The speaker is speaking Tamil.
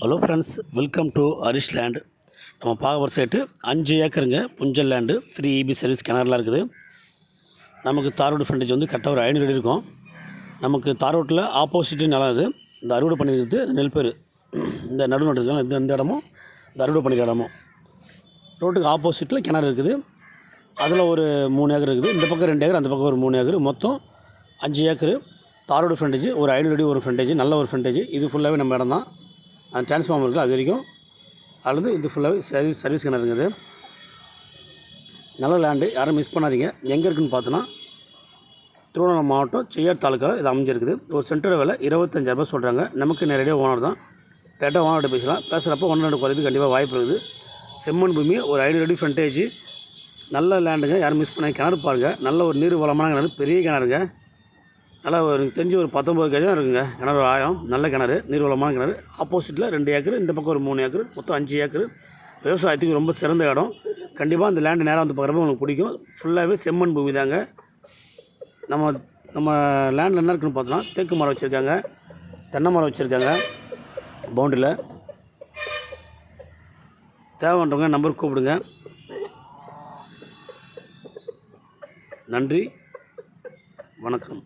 Hello friends, welcome to Harish land. நம்ம பார்க்க சைட்டு 5 ஏக்கருங்க புஞ்சல் லேண்டு. 3 EB சர்வீஸ் கிணறுலாம் இருக்குது. நமக்கு தார் ரோடு ஃப்ரண்டேஜ் வந்து கரெக்டாக ஒரு 500 அடி இருக்கும். நமக்கு தார் ரோட்டில் ஆப்போசிட்டு நிலம் இது. இந்த அறுவடை பண்ணிக்கிறது நெல் பேர். இந்த நடு நட்டுருக்காங்க இந்த இடமும் இந்த அறுவடை பண்ணிக்கிற இடமும் ரோட்டுக்கு ஆப்போசிட்டில் கிணறு இருக்குது. அதில் ஒரு 3 ஏக்கர் இருக்குது. இந்த பக்கம் 2 ஏக்கர், அந்த பக்கம் ஒரு 3 ஏக்கர், மொத்தம் 5 ஏக்கரு. தார் ரோடு ஃப்ரண்டேஜ் ஒரு 500 அடி ஒரு ஃப்ரண்டேஜ், நல்ல ஒரு ஃப்ரண்டேஜ். இது ஃபுல்லாகவே நம்ம இடம் தான். அந்த டிரான்ஸ்ஃபார்மர் இருக்குது, அது வரைக்கும் அதுலேருந்து இது ஃபுல்லாகவே சர்வீஸ் கிணறு இருக்குது. நல்ல லேண்டு, யாரும் மிஸ் பண்ணாதீங்க. எங்கே இருக்குதுன்னு பார்த்தோன்னா திருவண்ணாமலை மாவட்டம் செய்யார் தாலுக்காவில் இது அமைஞ்சிருக்குது. ஒரு சென்டர் விலை 25,000 சொல்கிறாங்க. நமக்கு நேரடியாக ஓனர் தான். டேட்டா ஓனர்கிட்ட பேசலாம். பேசுகிறப்போ 1-2 குறையுது கண்டிப்பாக வாய்ப்பு இருக்குது. செம்மண் பூமி, ஒரு 500 அடி ஃப்ரண்டேஜ், நல்ல லேண்டுங்க. யாரும் மிஸ் பண்ண கிணறு பாருங்கள். நல்ல ஒரு நீர் வளமான கிணறு, பெரிய கிணறுங்க. நல்லா ஒரு தெரிஞ்சு ஒரு 19 கஜம் இருக்குங்க கிணறு. ஆழம், நல்ல கிணறு, நீர்வளமான கிணறு. ஆப்போசிட்டில் 2 ஏக்கர், இந்த பக்கம் ஒரு 3 ஏக்கர், மொத்தம் 5 ஏக்கர். விவசாயத்துக்கு ரொம்ப சிறந்த இடம். கண்டிப்பாக அந்த லேண்டு நேராக வந்து பார்க்குறப்ப உங்களுக்கு பிடிக்கும். ஃபுல்லாகவே செம்மண் பூமி தாங்க. நம்ம லேண்டில் என்ன இருக்குன்னு பார்த்தோன்னா தேக்கு மரம் வச்சுருக்காங்க, தென்னை மரம் வச்சுருக்காங்க பவுண்டரியில். தேவைன்றவங்க நம்பர் கூப்பிடுங்க. நன்றி, வணக்கம்.